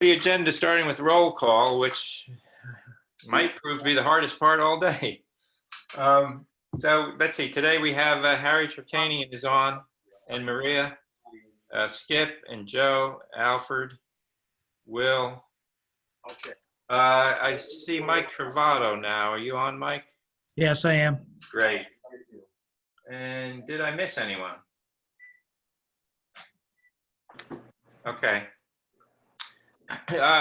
the agenda, starting with roll call, which might prove to be the hardest part all day. So let's see. Today we have Harry Tricani is on, and Maria, Skip, and Joe, Alfred, Will. Okay. I see Mike Travato now. Are you on, Mike? Yes, I am. Great. And did I miss anyone? Okay.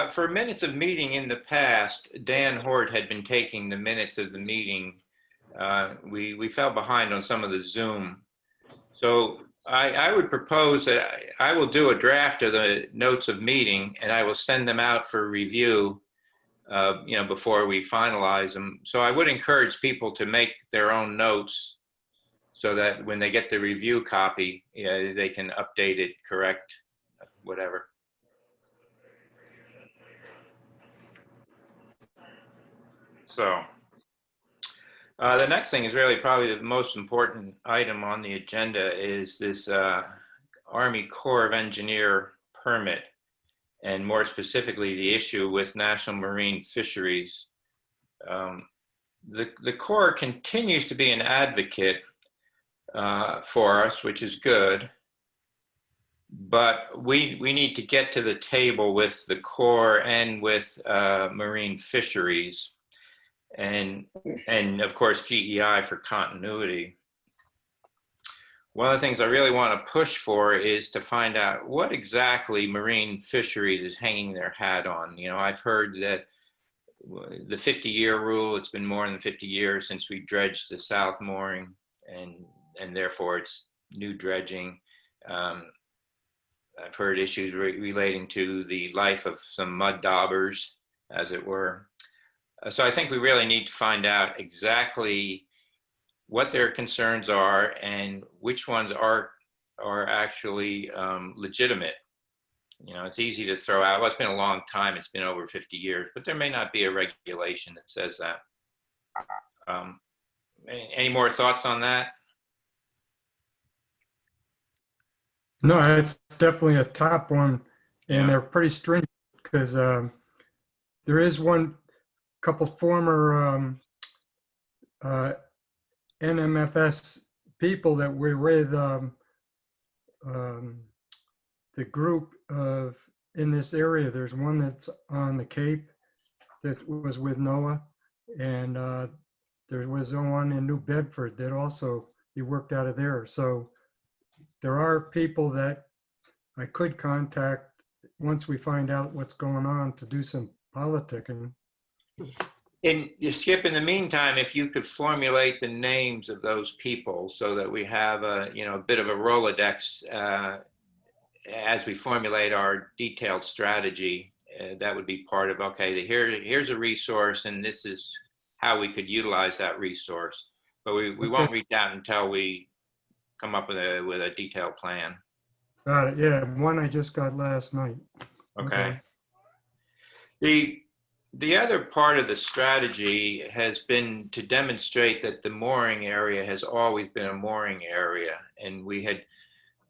For minutes of meeting in the past, Dan Hort had been taking the minutes of the meeting. We fell behind on some of the Zoom. So I would propose that I will do a draft of the notes of meeting and I will send them out for review, before we finalize them. So I would encourage people to make their own notes so that when they get the review copy, they can update it, correct, whatever. So the next thing is really probably the most important item on the agenda is this Army Corps of Engineer permit, and more specifically the issue with National Marine Fisheries. The Corps continues to be an advocate for us, which is good, but we need to get to the table with the Corps and with Marine Fisheries, and of course GEI for continuity. One of the things I really want to push for is to find out what exactly Marine Fisheries is hanging their hat on. I've heard that the 50-year rule, it's been more than 50 years since we dredged the South Mooring, and therefore it's new dredging. I've heard issues relating to the life of some mud daubers, as it were. So I think we really need to find out exactly what their concerns are and which ones are actually legitimate. It's easy to throw out, well, it's been a long time, it's been over 50 years, but there may not be a regulation that says that. Any more thoughts on that? No, it's definitely a top one, and Yeah. they're pretty stringent because there is couple former NMFS people that were with the group in this area. There's one that's on the Cape that was with NOAA, and there was one in New Bedford that also, he worked out of there. So there are people that I could contact once we find out what's going on to do some politicking. Skip, in the meantime, if you could formulate the names of those people so that we have a bit of a Rolodex as we formulate our detailed strategy, that would be part of, okay, here's a resource and this is how we could utilize that resource. But we won't reach out until we come up with a detailed plan. Got it. Yeah, one I just got last night. Okay. The other part of the strategy has been to demonstrate that the mooring area has always been a mooring area, and we've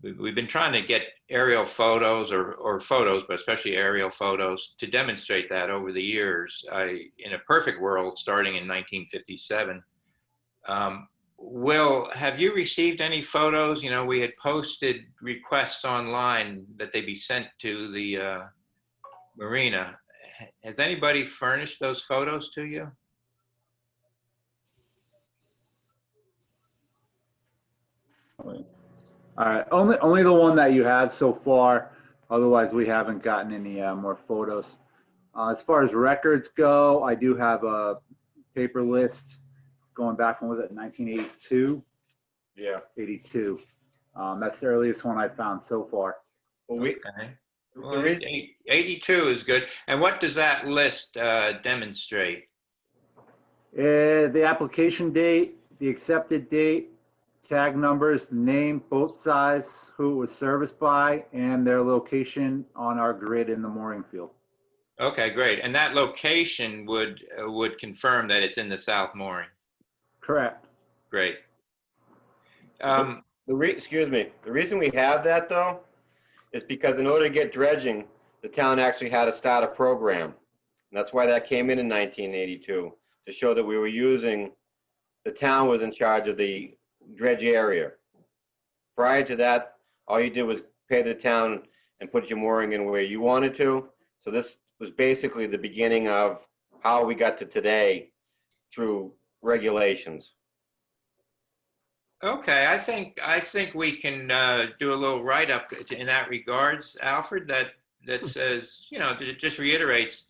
been trying to get aerial photos or photos, but especially aerial photos, to demonstrate that over the years. In a perfect world, starting in 1957. Will, have you received any photos? We had posted requests online that they be sent to the marina. Has anybody furnished those photos to you? All right, only the one that you have so far. Otherwise, we haven't gotten any more photos. As far as records go, I do have a paper list going back, when was it, 1982? Yeah. 82. That's the earliest one I found so far. Well, Okay. Well, 82 is good. And what does that list demonstrate? The application date, the accepted date, tag numbers, the name, boat size, who it was serviced by, and their location on our grid in the mooring field. Okay, great. And that location would confirm that it's in the South Mooring. Correct. Great. excuse me. The reason we have that though is because in order to get dredging, the town actually had to start a program. And that's why that came in 1982, to show that we were using, the town was in charge of the dredge area. Prior to that, all you did was pay the town and put your mooring in where you wanted to. So this was basically the beginning of how we got to today through regulations. Okay, I think we can do a little write-up in that regards, Alfred, that says, you know, that it just reiterates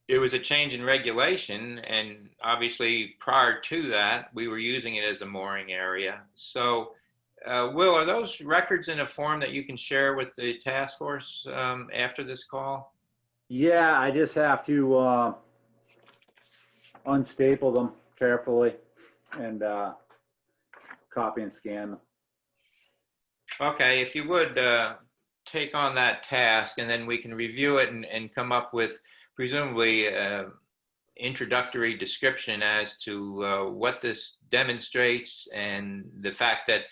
it was a change in regulation, and obviously prior to that, we were using it as a mooring area. So, Will, are those records in a form that you can share with the task force after this call? Yeah, I just have to unstaple them carefully and copy and scan them. Okay, if you would take on that task, and then we can review it and come up with presumably introductory description as to what this demonstrates, and the fact that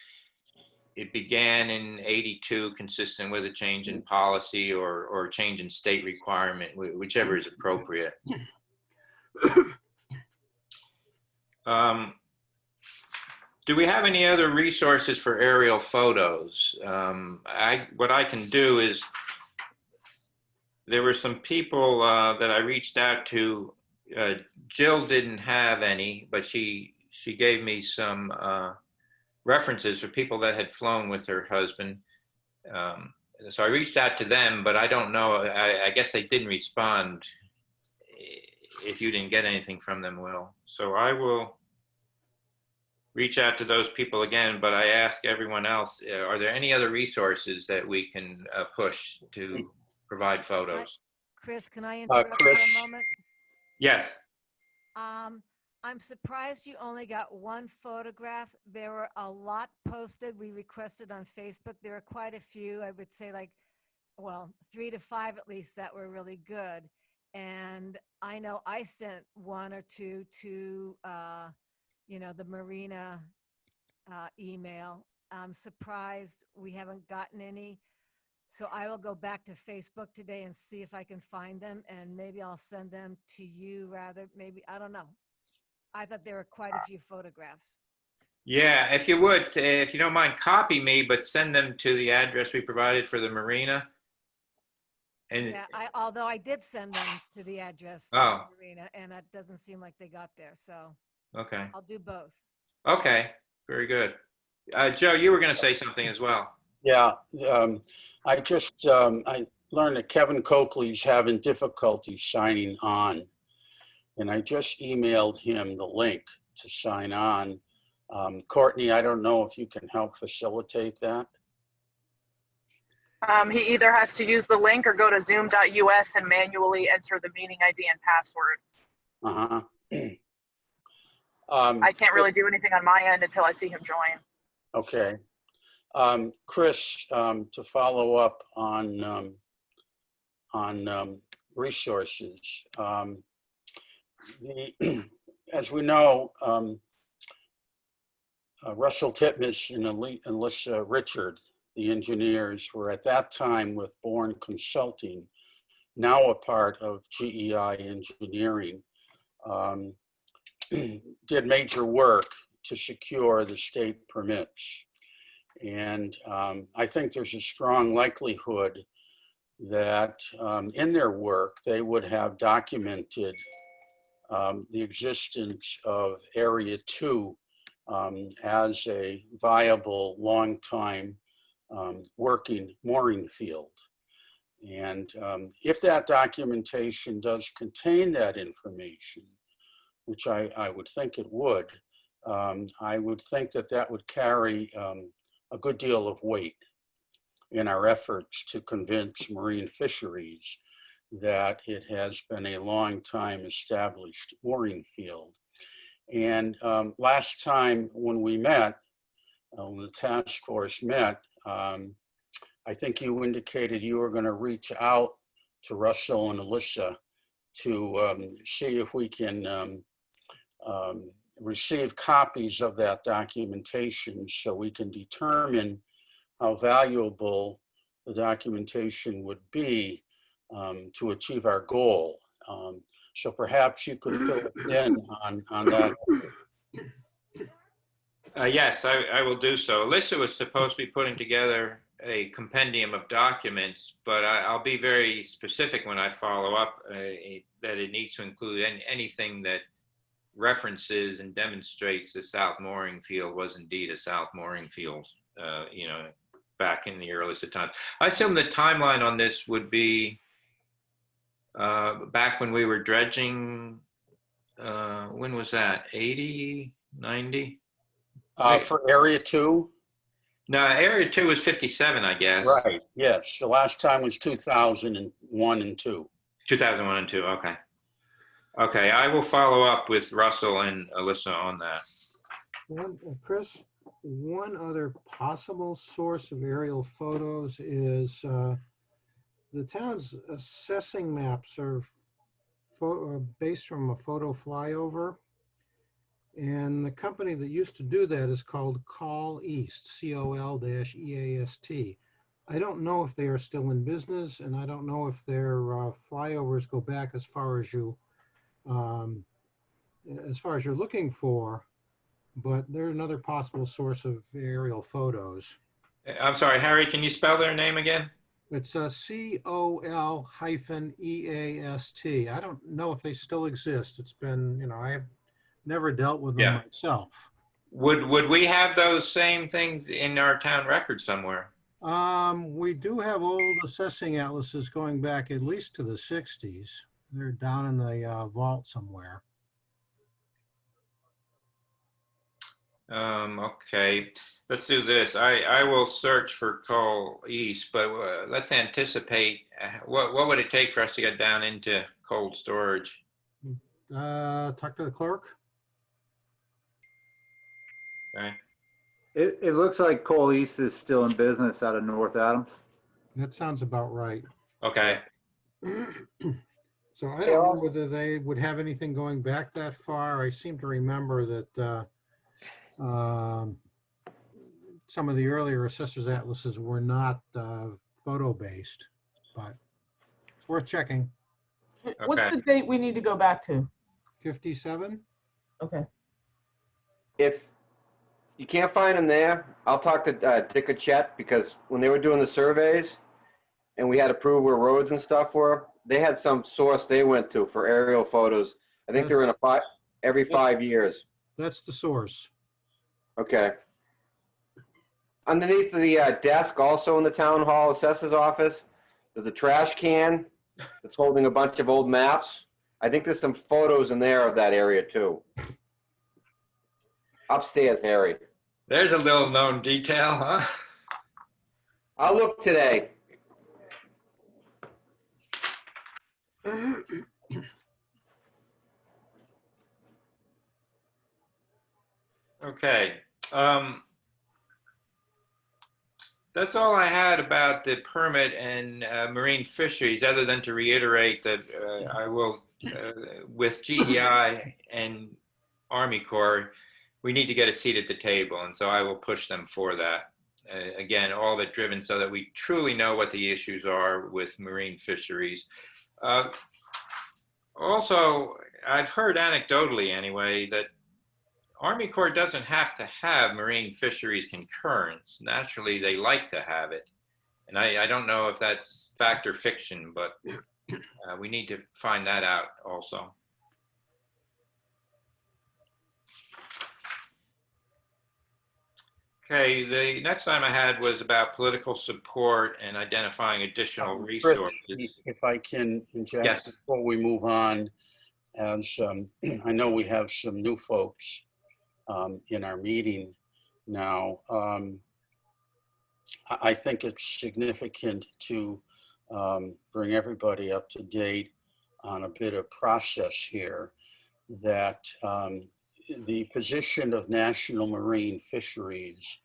it began in '82 consistent with a change in policy or a change in state requirement, whichever is appropriate. Do we have any other resources for aerial photos? What I can do is, there were some people that I reached out to. Jill didn't have any, but she gave me some references for people that had flown with her husband. So I reached out to them, but I don't know. I guess they didn't respond if you didn't get anything from them, Will. So I will reach out to those people again, but I ask everyone else, are there any other resources that we can push to provide photos? Chris, can I interrupt Chris? for a moment? Yes. I'm surprised you only got one photograph. There were a lot posted. We requested on Facebook. There were quite a few. I would say like, well, 3 to 5 at least that were really good. And I know I sent 1 or 2 to, you know, the Marina email. I'm surprised we haven't gotten any. So I will go back to Facebook today and see if I can find them, and maybe I'll send them to you rather. Maybe, I don't know. I thought there were quite a few photographs. Yeah, if you would, if you don't mind, copy me, but send them to the address we provided for the Marina. And Yeah, although I did send them to the address, Oh. Marina, and it doesn't seem like they got there. So Okay. I'll do both. Okay, very good. Joe, you were going to say something as well. Yeah, I learned that Kevin Coakley's having difficulty signing on. And I just emailed him the link to sign on. Courtney, I don't know if you can help facilitate that. He either has to use the link or go to zoom.us and manually enter the meeting ID and password. I can't really do anything on my end until I see him join. Okay. Chris, to follow up on resources, as we know, Russell Titmus and Alyssa Richard, the engineers, were at that time with Bourne Consulting, now a part of GEI Engineering, did major work to secure the state permits. And I think there's a strong likelihood that in their work, they would have documented the existence of Area 2 as a viable, long-time working mooring field. And if that documentation does contain that information, which I would think it would, I would think that that would carry a good deal of weight in our efforts to convince Marine Fisheries that it has been a long time established mooring field. And last time when we met, when the task force met, I think you indicated you were going to reach out to Russell and Alyssa to see if we can receive copies of that documentation so we can determine how valuable the documentation would be to achieve our goal. So perhaps you could fill us in on that. Yes, I will do so. Alyssa was supposed to be putting together a compendium of documents, but I'll be very specific when I follow up that it needs to include anything that references and demonstrates the South Mooring Field was indeed a South Mooring Field, back in the earliest of times. I assume the timeline on this would be back when we were dredging. When was that? 80, 90? For Area 2? No, Area 2 was 57, I guess. Right, yes. The last time was 2001 and 2. 2001 and 2, okay. Okay, I will follow up with Russell and Alyssa on that. Chris, one other possible source of aerial photos is the town's assessing maps are based from a photo flyover. And the company that used to do that is called Call East, COL-EAST. I don't know if they are still in business, and I don't know if their flyovers go back as far as you're looking for, but they're another possible source of aerial photos. I'm sorry, Harry, can you spell their name again? It's COL-EAST. I don't know if they still exist. It's been, I have never dealt with them myself. Would we have those same things in our town record somewhere? We do have old assessing atlases going back at least to the 60s. They're down in the vault somewhere. Okay, let's do this. I will search for Coal East, but let's anticipate what would it take for us to get down into cold storage? Talk to the clerk. Okay. It looks like Cole East is still in business out of North Adams. That sounds about right. Okay. So I don't know whether they would have anything going back that far. I seem to remember that some of the earlier assessors atlases were not photo based, but it's worth checking. What's the date we need to go back to? 57? Okay. If you can't find them there, I'll talk to Dick or Chet, because when they were doing the surveys and we had to prove where roads and stuff were, they had some source they went to for aerial photos. I think they're in every 5 years. That's the source. Okay. Underneath the desk, also in the town hall assessor's office, there's a trash can that's holding a bunch of old maps. I think there's some photos in there of that area too. Upstairs, Harry. There's a little known detail, huh? I'll look today. Okay. That's all I had about the permit and marine fisheries, other than to reiterate that I will, with GEI and Army Corps, we need to get a seat at the table, and so I will push them for that. Again, all that driven so that we truly know what the issues are with marine fisheries. Also, I've heard anecdotally anyway that Army Corps doesn't have to have marine fisheries concurrence. Naturally, they like to have it. And I don't know if that's fact or fiction, but we need to find that out also. Okay, the next item I had was about political support and identifying additional resources. If I can inject Yes. before we move on, as I know we have some new folks in our meeting now. I think it's significant to bring everybody up to date on a bit of process here, that the position of national marine fisheries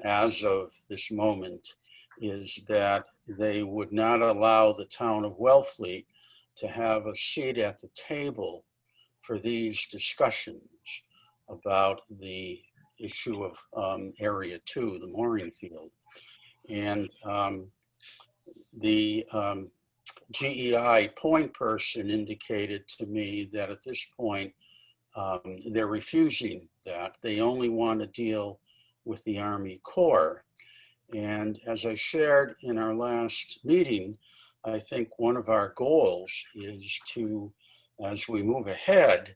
as of this moment is that they would not allow the town of Wellfleet to have a seat at the table for these discussions about the issue of Area 2, the mooring field. And the GEI point person indicated to me that at this point, they're refusing that. They only want to deal with the Army Corps. And as I shared in our last meeting, I think one of our goals is to, as we move ahead,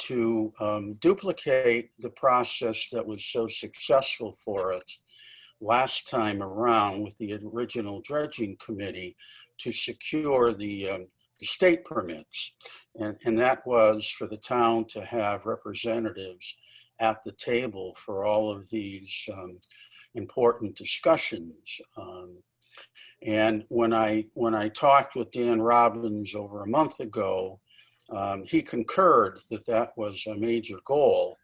to duplicate the process that was so successful for us last time around with the original dredging committee to secure the state permits. And that was for the town to have representatives at the table for all of these important discussions. And when I talked with Dan Robbins over a month ago, he concurred that that was a major goal.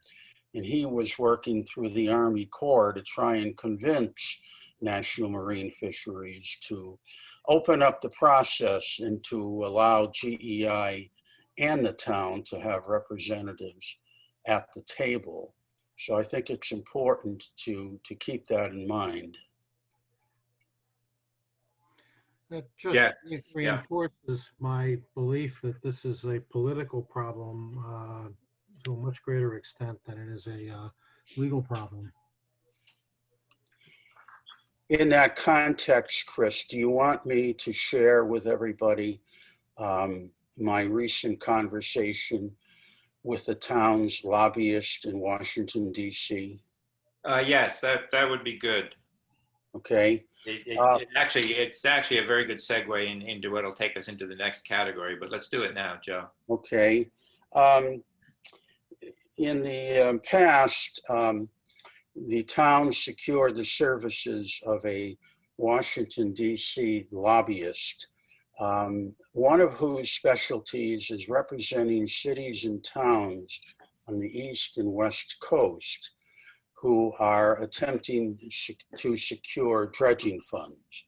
And he was working through the Army Corps to try and convince National Marine Fisheries to open up the process and to allow GEI and the town to have representatives at the table. So I think it's important to keep that in mind. That just Yeah, reinforces my belief that this is a political problem to a much greater extent than it is a legal problem. In that context, Chris, do you want me to share with everybody my recent conversation with the town's lobbyist in Washington, D.C.? Yes, that would be good. Okay. It's actually a very good segue into what'll take us into the next category, but let's do it now, Joe. Okay. In the past, the town secured the services of a Washington, D.C. lobbyist, one of whose specialties is representing cities and towns on the East and West Coast who are attempting to secure dredging funds.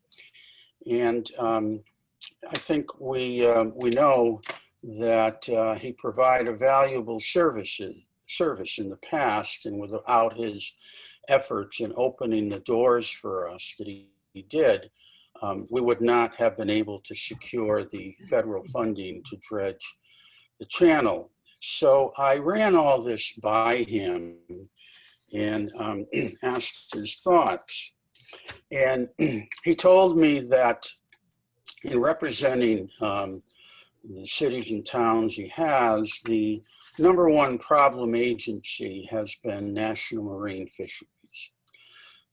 And I think we know that he provided a valuable service in the past, and without his efforts in opening the doors for us that he did, we would not have been able to secure the federal funding to dredge the channel. So I ran all this by him and asked his thoughts. And he told me that in representing the cities and towns he has, the number one problem agency has been National Marine Fisheries,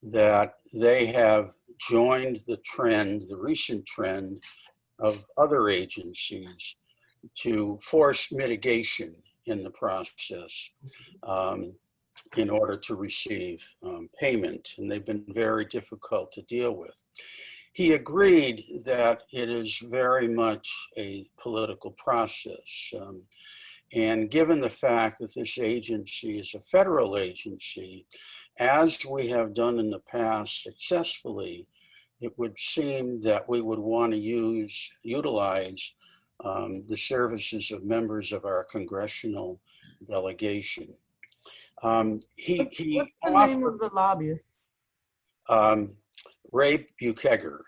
that they have joined the trend, the recent trend of other agencies to force mitigation in the process in order to receive payment, and they've been very difficult to deal with. He agreed that it is very much a political process. And given the fact that this agency is a federal agency, as we have done in the past successfully, it would seem that we would want to utilize the services of members of our congressional delegation. What's the name of the lobbyist? Ray Bucheger.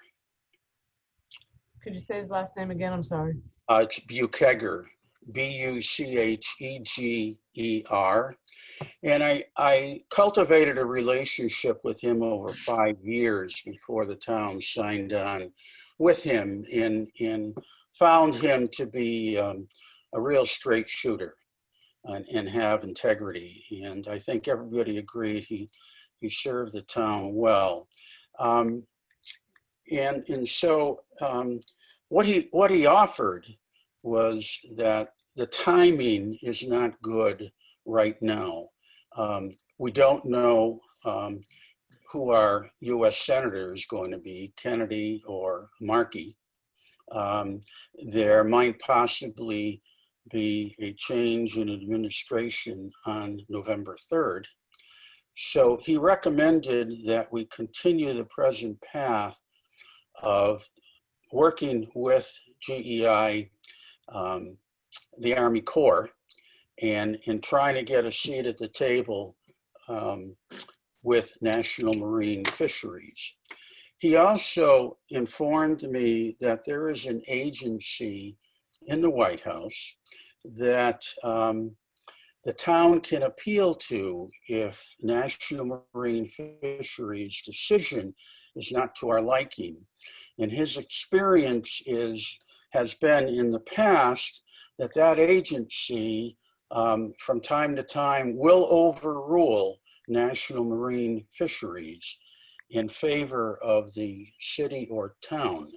Could you say his last name again? I'm sorry. It's Bucheger, Bucheger. And I cultivated a relationship with him over 5 years before the town signed on with him, and found him to be a real straight shooter and have integrity. And I think everybody agreed he served the town well. And so what he offered was that the timing is not good right now. We don't know who our U.S. senator is going to be, Kennedy or Markey. There might possibly be a change in administration on November 3rd. So he recommended that we continue the present path of working with GEI, the Army Corps, and in trying to get a seat at the table with National Marine Fisheries. He also informed me that there is an agency in the White House that the town can appeal to if National Marine Fisheries' decision is not to our liking. And his experience has been in the past that that agency from time to time will overrule National Marine Fisheries in favor of the city or town.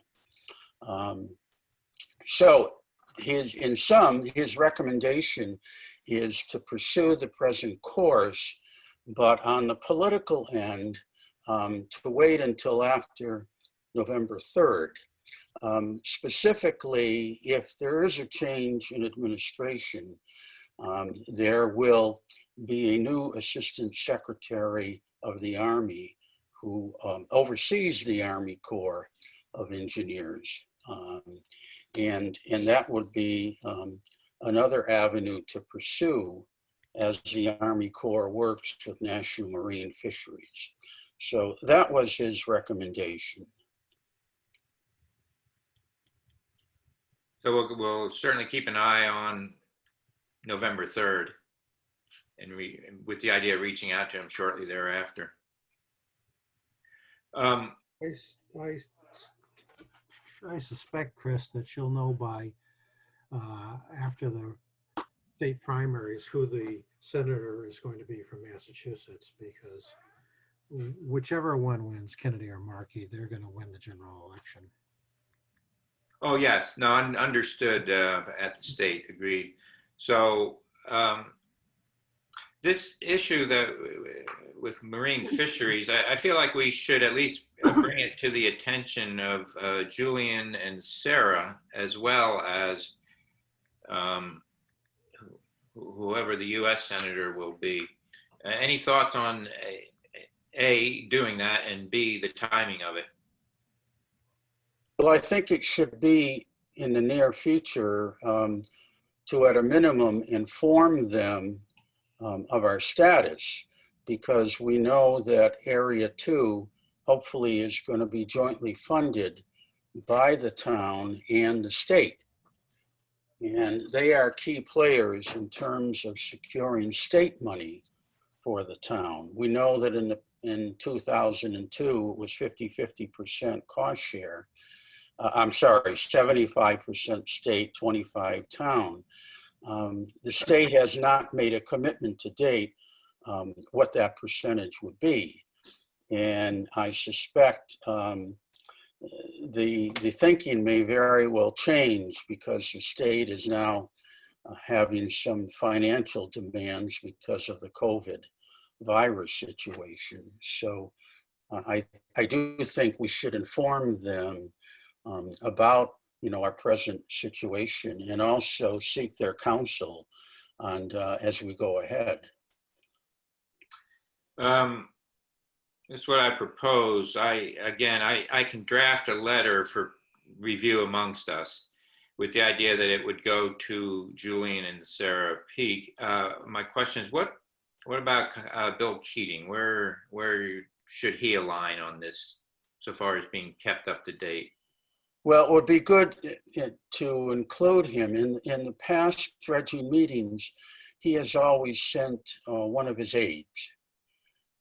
So his recommendation is to pursue the present course, but on the political end, to wait until after November 3rd. Specifically, if there is a change in administration, there will be a new Assistant Secretary of the Army who oversees the Army Corps of Engineers. And that would be another avenue to pursue as the Army Corps works with National Marine Fisheries. So that was his recommendation. So we'll certainly keep an eye on November 3rd and with the idea of reaching out to him shortly thereafter. I suspect, Chris, that you'll know by after the state primaries who the senator is going to be from Massachusetts, because whichever one wins, Kennedy or Markey, they're going to win the general election. Oh, yes. No, understood at the state. Agreed. So this issue that with marine fisheries, I feel like we should at least bring it to the attention of Julian and Sarah, as well as whoever the U.S. Senator will be. Any thoughts on A, doing that, and B, the timing of it? Well, I think it should be in the near future to, at a minimum, inform them of our status, because we know that Area 2 hopefully is going to be jointly funded by the town and the state. And they are key players in terms of securing state money for the town. We know that in 2002, it was 50-50% cost share. I'm sorry, 75% state, 25 town. The state has not made a commitment to date what that percentage would be. And I suspect the thinking may very well change, because the state is now having some financial demands because of the COVID virus situation. So I do think we should inform them about our present situation, and also seek their counsel and as we go ahead. This is what I propose. I can draft a letter for review amongst us with the idea that it would go to Julian and Sarah Peak. My question is, what about Bill Keating? Where should he align on this so far as being kept up to date? Well, it would be good to include him. In the past dredging meetings, he has always sent one of his aides.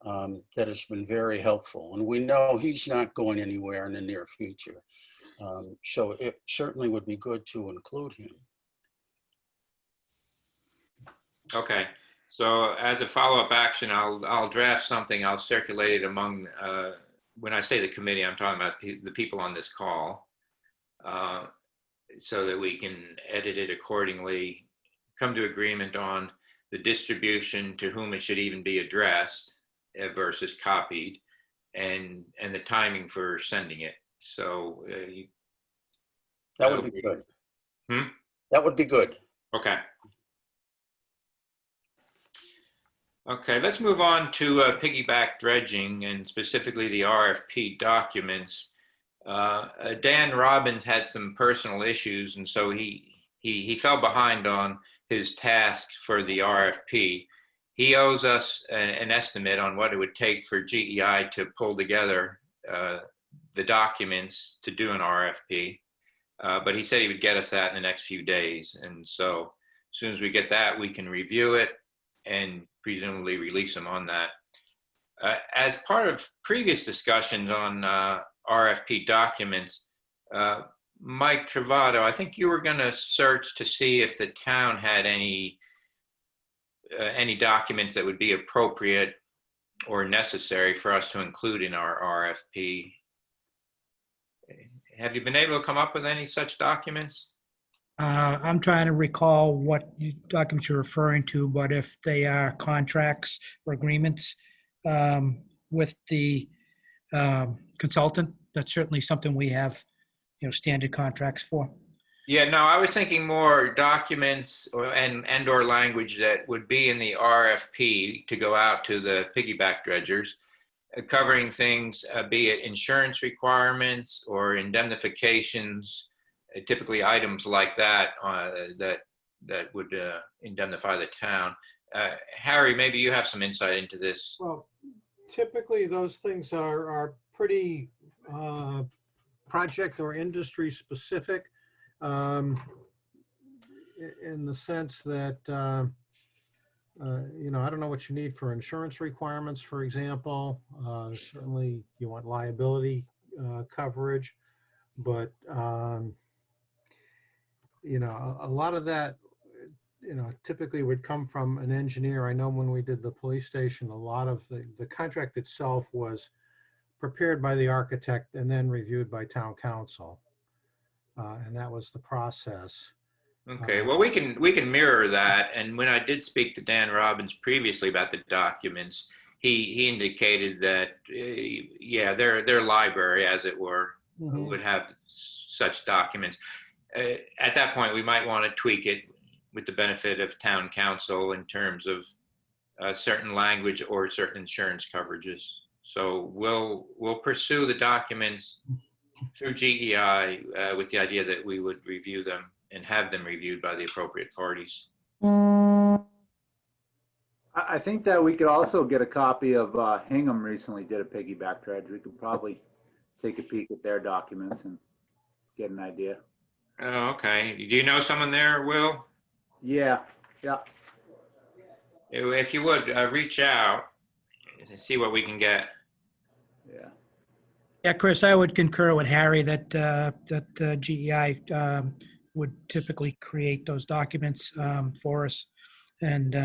That has been very helpful. And we know he's not going anywhere in the near future. So it certainly would be good to include him. Okay. So as a follow-up action, I'll draft something. I'll circulate it among, when I say the committee, I'm talking about the people on this call, so that we can edit it accordingly, come to agreement on the distribution, to whom it should even be addressed versus copied, and the timing for sending it. So that would be good. That would be good. Okay. Okay, let's move on to piggyback dredging, and specifically the RFP documents. Dan Robbins had some personal issues, and so he fell behind on his task for the RFP. He owes us an estimate on what it would take for GEI to pull together the documents to do an RFP. But he said he would get us that in the next few days. And so as soon as we get that, we can review it and presumably release them on that. As part of previous discussions on RFP documents, Mike Travato, I think you were going to search to see if the town had any documents that would be appropriate or necessary for us to include in our RFP. Have you been able to come up with any such documents? I'm trying to recall what documents you're referring to, but if they are contracts or agreements with the consultant, that's certainly something we have, standard contracts for. Yeah, no, I was thinking more documents and or language that would be in the RFP to go out to the piggyback dredgers, covering things, be it insurance requirements or indemnifications, typically items like that that would indemnify the town. Harry, maybe you have some insight into this. Well, typically those things are pretty project or industry specific, in the sense that, I don't know what you need for insurance requirements, for example. Certainly you want liability coverage, but, a lot of that, typically would come from an engineer. I know when we did the police station, a lot of the contract itself was prepared by the architect and then reviewed by town council. And that was the process. Okay, well, we can mirror that. And when I did speak to Dan Robbins previously about the documents, he indicated that, their library, as it were, would have such documents. At that point, we might want to tweak it with the benefit of town council in terms of certain language or certain insurance coverages. So we'll pursue the documents through GEI with the idea that we would review them and have them reviewed by the appropriate parties. I think that we could also get a copy of Hingham recently did a piggyback dredge. We could probably take a peek at their documents and get an idea. Oh, okay. Do you know someone there, Will? Yeah. If you would, reach out and see what we can get. Yeah. Yeah, Chris, I would concur with Harry that GEI would typically create those documents for us. And,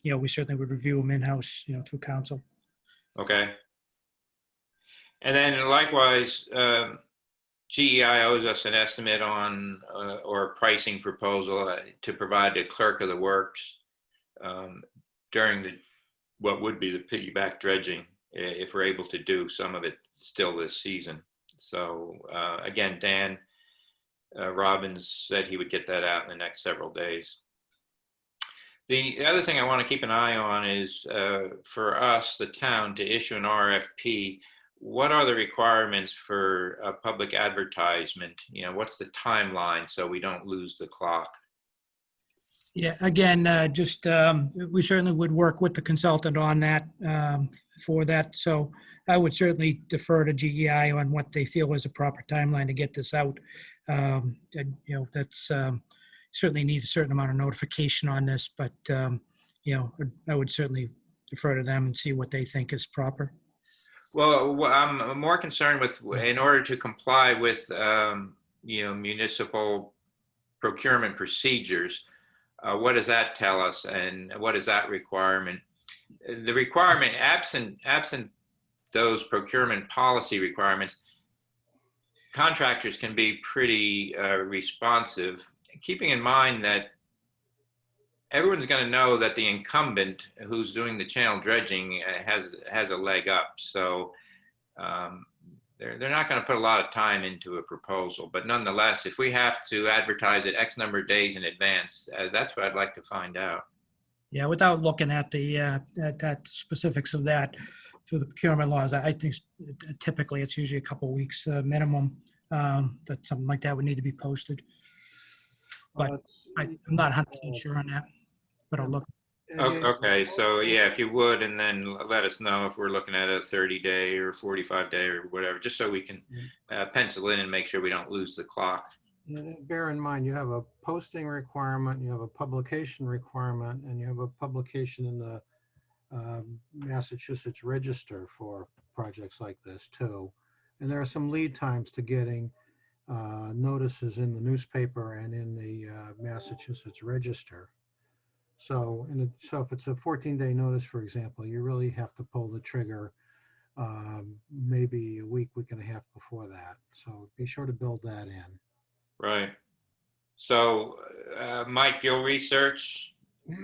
we certainly would review them in-house, through council. Okay. And then likewise, GEI owes us an estimate on or a pricing proposal to provide the clerk of the works during what would be the piggyback dredging, if we're able to do some of it still this season. So again, Dan Robbins said he would get that out in the next several days. The other thing I want to keep an eye on is for us, the town, to issue an RFP. What are the requirements for a public advertisement? What's the timeline so we don't lose the clock? Yeah, again, we certainly would work with the consultant on that, for that. So I would certainly defer to GEI on what they feel is a proper timeline to get this out. That's certainly need a certain amount of notification on this, but, I would certainly defer to them and see what they think is proper. Well, I'm more concerned with, in order to comply with, municipal procurement procedures, what does that tell us, and what is that requirement? The requirement, absent those procurement policy requirements, contractors can be pretty responsive, keeping in mind that everyone's going to know that the incumbent who's doing the channel dredging has a leg up. So they're not going to put a lot of time into a proposal. But nonetheless, if we have to advertise it X number of days in advance, that's what I'd like to find out. Yeah, without looking at the at specifics of that through the procurement laws, I think typically it's usually a couple of weeks minimum that something like that would need to be posted. But I'm not 100% sure on that, but I'll look. Okay, so yeah, if you would, and then let us know if we're looking at a 30-day or 45-day or whatever, just so we can pencil in and make sure we don't lose the clock. And bear in mind, you have a posting requirement, you have a publication requirement, and you have a publication in the Massachusetts Register for projects like this too. And there are some lead times to getting notices in the newspaper and in the Massachusetts Register. So, so if it's a 14-day notice, for example, you really have to pull the trigger maybe a week and a half before that. So be sure to build that in. Right. So, Mike, you'll research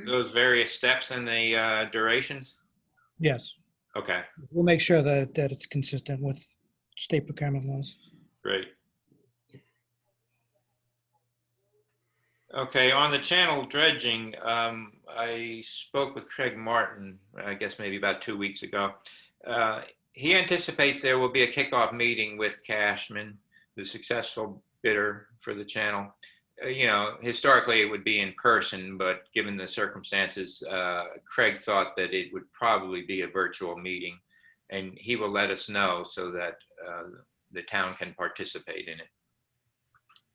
those various steps and the durations? Yes, Okay, we'll make sure that it's consistent with state procurement laws. great. Okay, on the channel dredging, I spoke with Craig Martin, I guess maybe about 2 weeks ago. He anticipates there will be a kickoff meeting with Cashman, the successful bidder for the channel. You know, historically it would be in person, but given the circumstances, Craig thought that it would probably be a virtual meeting, and he will let us know so that the town can participate in it.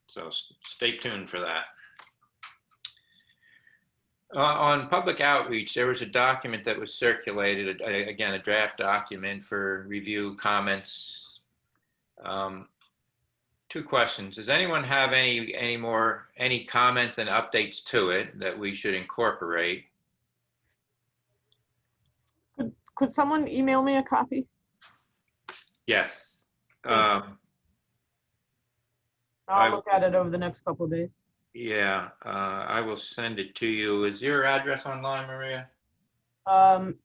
So stay tuned for that. On public outreach, there was a document that was circulated, again, a draft document for review, comments. 2 questions. Does anyone have any comments and updates to it that we should incorporate? Could someone email me a copy? Yes. I'll look at it over the next couple of days. Yeah, I will send it to you. Is your address online, Maria?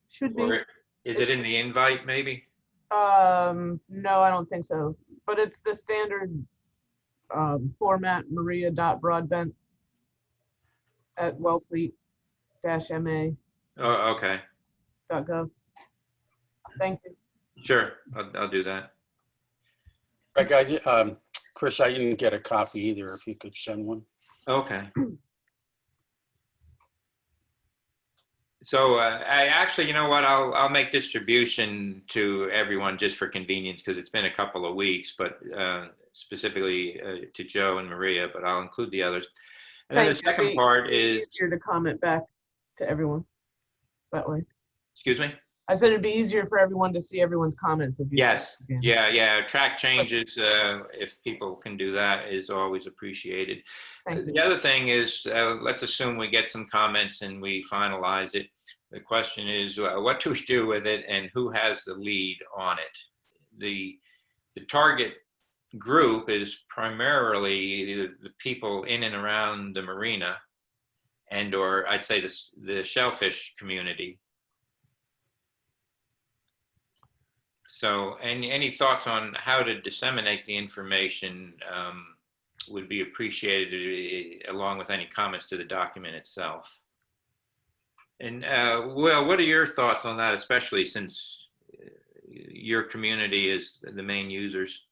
Should be. Or is it in the invite, maybe? No, I don't think so. But it's the standard format, maria.broadbent at wellfleet-ma.gov. Oh, okay. Thank you. Sure, I'll do that. Chris, I didn't get a copy either, if you could send one. Okay. So I actually, you know what, I'll make distribution to everyone just for convenience because it's been a couple of weeks, but specifically to Joe and Maria, but I'll include the others. And then the second part is easier to comment back to everyone that way. Excuse me? I said it'd be easier for everyone to see everyone's comments. If you Yes. Yeah. Track changes, if people can do that, is always appreciated. The other thing is, let's assume we get some comments and we finalize it. The question is, what do we do with it and who has the lead on it? The target group is primarily the people in and around the marina or I'd say the shellfish community. So any thoughts on how to disseminate the information would be appreciated, along with any comments to the document itself. And Will, what are your thoughts on that, especially since your community is the main users?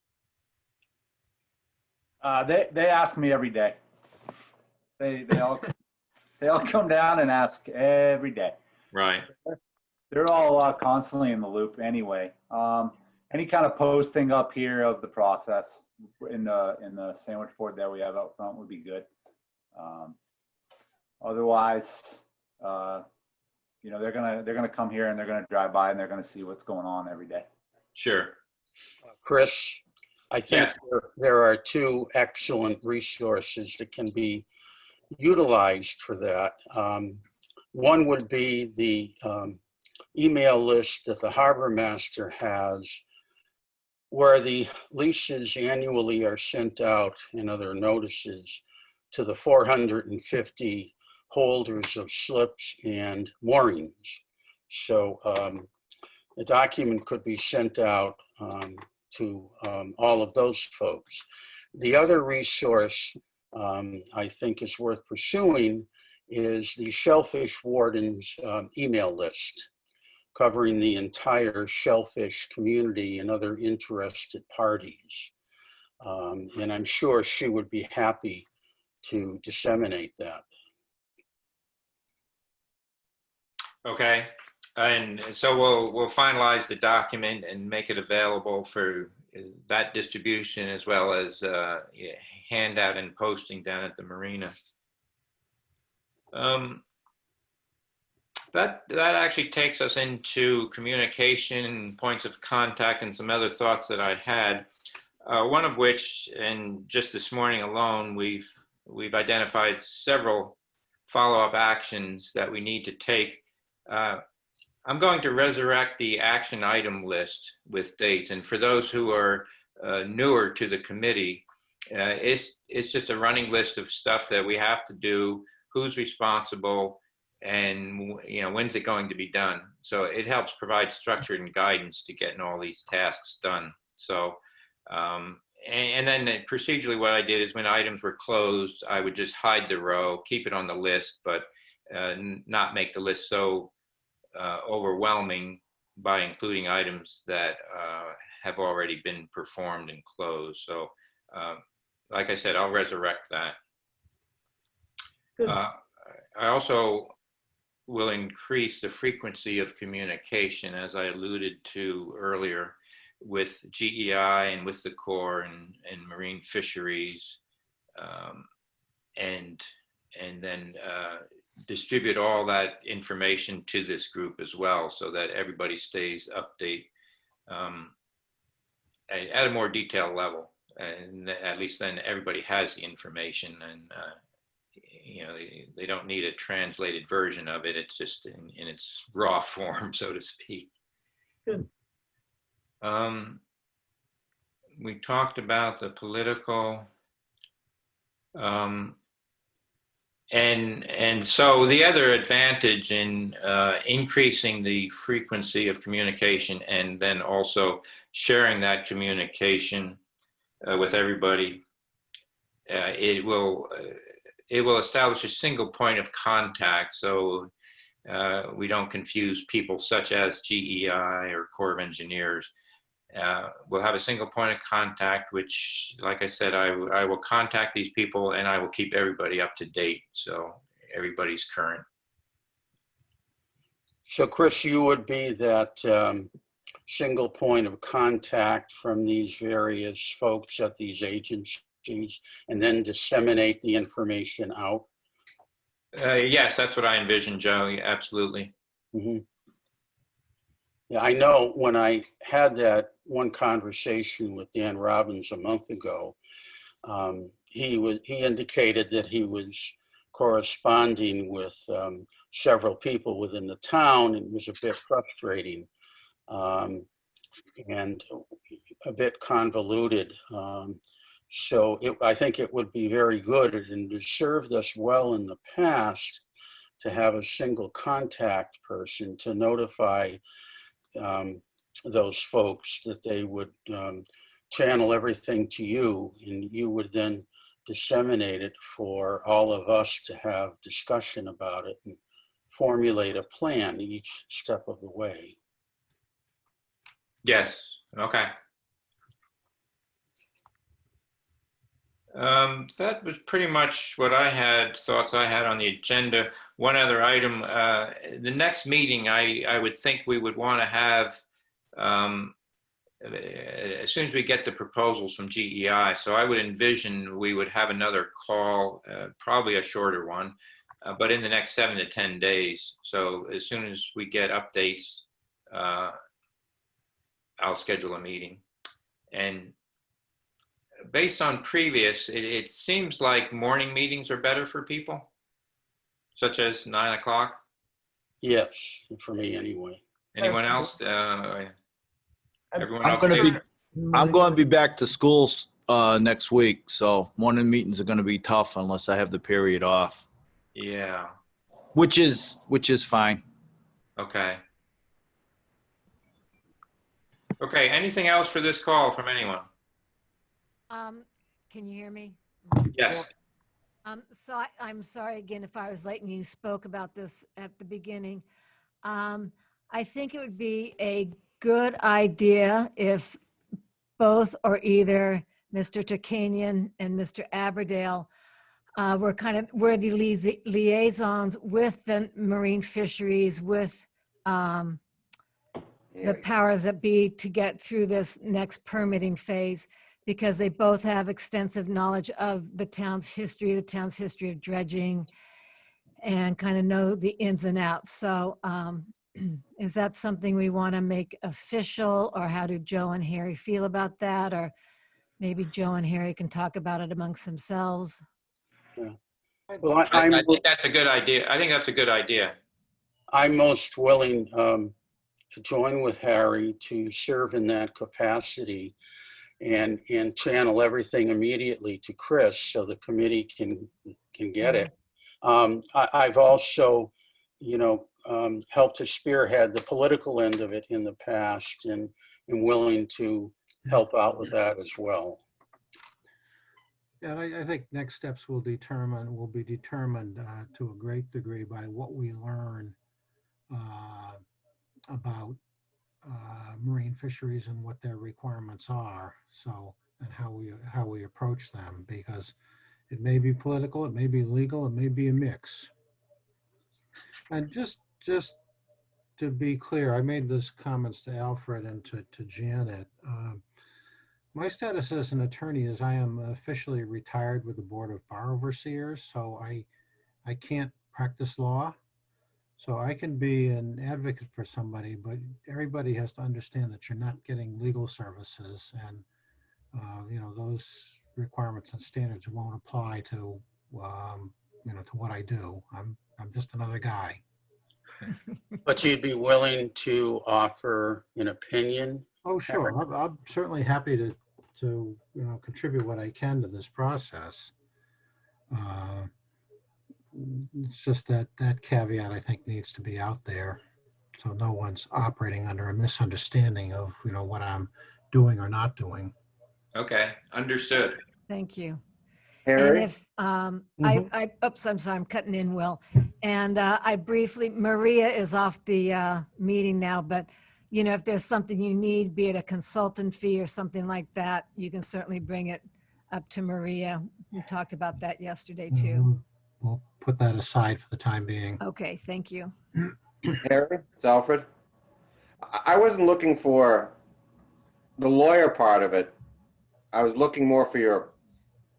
They ask me every day. They all come down and ask every day. Right. They're all constantly in the loop anyway. Any kind of posting up here of the process in the sandwich board that we have out front would be good. Otherwise, you know, they're gonna come here and they're gonna drive by and they're gonna see what's going on every day. Sure. Chris, I think there are 2 excellent resources that can be utilized for that. One would be the email list that the harbor master has, where the leases annually are sent out and other notices to the 450 holders of slips and moorings. So the document could be sent out to all of those folks. The other resource I think is worth pursuing is the Shellfish Warden's email list, covering the entire shellfish community and other interested parties. And I'm sure she would be happy to disseminate that. Okay, and so we'll finalize the document and make it available for that distribution as well as yeah, handout and posting down at the marina. That actually takes us into communication, points of contact, and some other thoughts that I had. One of which, and just this morning alone, we've identified several follow-up actions that we need to take. I'm going to resurrect the action item list with dates, and for those who are newer to the committee, it's just a running list of stuff that we have to do, who's responsible, and when's it going to be done. So it helps provide structure and guidance to getting all these tasks done. So and then procedurally what I did is when items were closed, I would just hide the row, keep it on the list, but not make the list so overwhelming by including items that have already been performed and closed. So like I said, I'll resurrect that. I also will increase the frequency of communication, as I alluded to earlier, with GEI and with the Corps and marine fisheries, and then distribute all that information to this group as well, so that everybody stays update at a more detailed level, and at least then everybody has the information, and they don't need a translated version of it. It's just in its raw form, so to speak. Good. We talked about the political, and so the other advantage in increasing the frequency of communication and then also sharing that communication with everybody, it will establish a single point of contact, so we don't confuse people such as GEI or Corps of Engineers. We'll have a single point of contact, which, like I said, I will contact these people and I will keep everybody up to date, so everybody's current. So Chris, you would be that single point of contact from these various folks at these agencies and then disseminate the information out? Yes, that's what I envision, Joe. Yeah, absolutely. Mm-hmm. Yeah, I know when I had that one conversation with Dan Robbins a month ago, he indicated that he was corresponding with several people within the town, and it was a bit frustrating and a bit convoluted. So I think it would be very good and it served us well in the past to have a single contact person to notify those folks that they would channel everything to you, and you would then disseminate it for all of us to have discussion about it and formulate a plan each step of the way. Yes, okay. That was pretty much what thoughts I had on the agenda. One other item, the next meeting, I would think we would want to have, as soon as we get the proposals from GEI, so I would envision we would have another call, probably a shorter one, but in the next 7 to 10 days. So as soon as we get updates, I'll schedule a meeting. And based on previous, it seems like morning meetings are better for people, such as 9 o'clock. Yes, for me anyway. Anyone else? Everyone I'm going to be back to schools next week, so morning meetings are going to be tough unless I have the period off. Yeah. Which is fine. Okay. Okay. Anything else for this call from anyone? Can you hear me? Yes. So I'm sorry again if I was late and you spoke about this at the beginning. I think it would be a good idea if both or either Mr. Turkanian and Mr. Aberdale we're the liaisons with the marine fisheries, with the powers that be to get through this next permitting phase, because they both have extensive knowledge of the town's history of dredging, and kind of know the ins and outs. So is that something we want to make official, or how do Joe and Harry feel about that? Or maybe Joe and Harry can talk about it amongst themselves. Yeah. Well, I think that's a good idea. I think that's a good idea. I'm most willing to join with Harry to serve in that capacity and channel everything immediately to Chris so the committee can get it. I've also, helped to spearhead the political end of it in the past, and am willing to help out with that as well. Yeah, and I think next steps will be determined to a great degree by what we learn about marine fisheries and what their requirements are. So, and how we approach them, because it may be political, it may be legal, it may be a mix. And just to be clear, I made those comments to Alfred and to Janet. My status as an attorney is I am officially retired with the Board of Bar Overseers, so I can't practice law. So I can be an advocate for somebody, but everybody has to understand that you're not getting legal services, and those requirements and standards won't apply to to what I do. I'm just another guy. But you'd be willing to offer an opinion? Oh, sure. I'm certainly happy to contribute what I can to this process. It's just that caveat I think needs to be out there, so no one's operating under a misunderstanding of what I'm doing or not doing. Okay, understood. Thank you. Harry? And if oops, I'm sorry, I'm cutting in, Will. And I briefly, Maria is off the meeting now, but if there's something you need, be it a consultant fee or something like that, you can certainly bring it up to Maria. We talked about that yesterday too. We'll put that aside for the time being. Okay, thank you. Harry, it's Alfred. I wasn't looking for the lawyer part of it. I was looking more for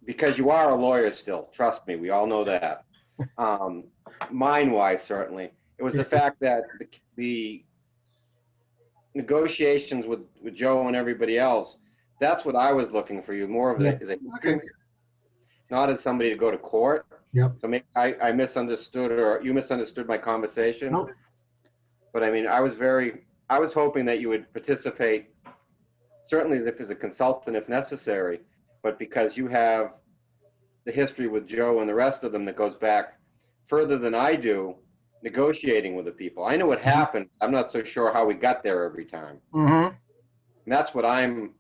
because you are a lawyer still, trust me, we all know that. Mind-wise, certainly. It was the fact that the negotiations with Joe and everybody else, that's what I was looking for you, more of as a history, not as somebody to go to court. Yep. So maybe I misunderstood, or you misunderstood my conversation. Nope. But I mean, I was hoping that you would participate, certainly as a consultant if necessary, but because you have the history with Joe and the rest of them that goes back further than I do, negotiating with the people. I know what happened. I'm not so sure how we got there every time. Mm-hmm. And that's what I'm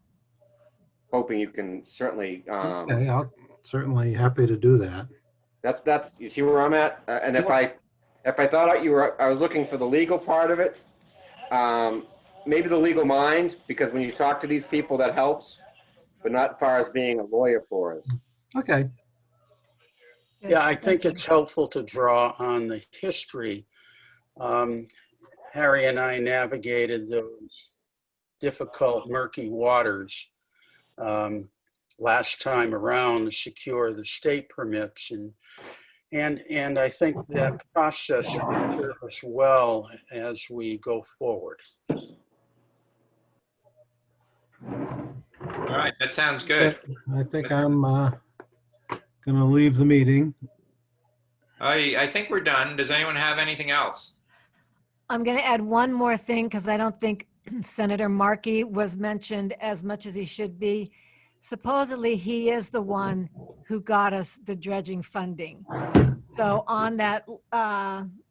hoping you can certainly. Okay, I'll certainly happy to do that. That's you see where I'm at. And if I thought I was looking for the legal part of it, maybe the legal mind, because when you talk to these people, that helps, but not as far as being a lawyer for us. Okay. Yeah, I think it's helpful to draw on the history. Harry and I navigated those difficult, murky waters last time around to secure the state permits, and I think that process will serve us well as we go forward. All right, that sounds good. I think I'm going to leave the meeting. I think we're done. Does anyone have anything else? I'm going to add one more thing, because I don't think Senator Markey was mentioned as much as he should be. Supposedly, he is the one who got us the dredging funding. So on that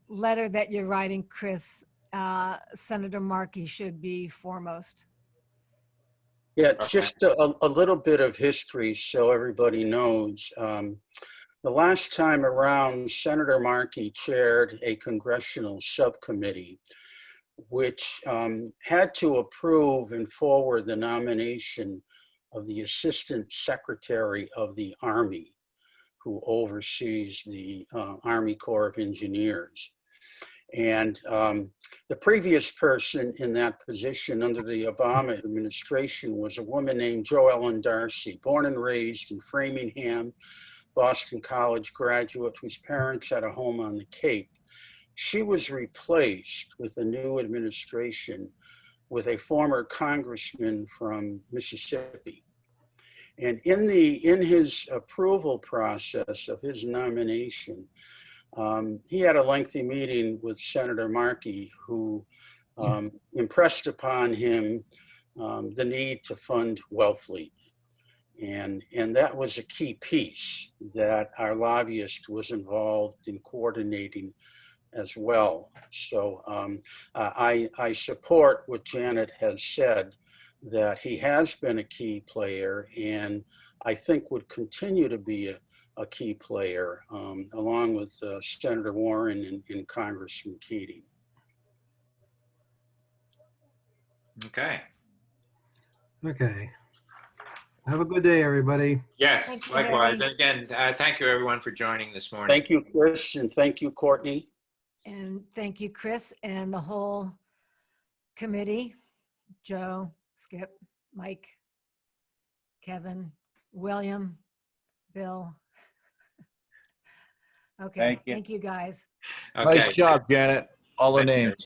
letter that you're writing, Chris, Senator Markey should be foremost. Yeah, just a little bit of history so everybody knows. The last time around, Senator Markey chaired a congressional subcommittee which had to approve and forward the nomination of the Assistant Secretary of the Army, who oversees the Army Corps of Engineers. And the previous person in that position under the Obama administration was a woman named Jo Ellen Darcy, born and raised in Framingham, Boston College graduate whose parents had a home on the Cape. She was replaced with a new administration with a former congressman from Mississippi. And in his approval process of his nomination, he had a lengthy meeting with Senator Markey, who impressed upon him the need to fund Wellfleet. And that was a key piece that our lobbyist was involved in coordinating as well. So I support what Janet has said, that he has been a key player and I think would continue to be a key player along with Senator Warren and Congressman Keating. Okay. Okay. Have a good day, everybody. Yes, Thank you, likewise. Harry. And again, thank you everyone for joining this morning. Thank you, Chris, and thank you, Courtney. And thank you, Chris, and the whole committee, Joe, Skip, Mike, Kevin, William, Bill. Okay, Thank you. thank you, guys. Okay. Nice job, Janet. All the Thank you. names.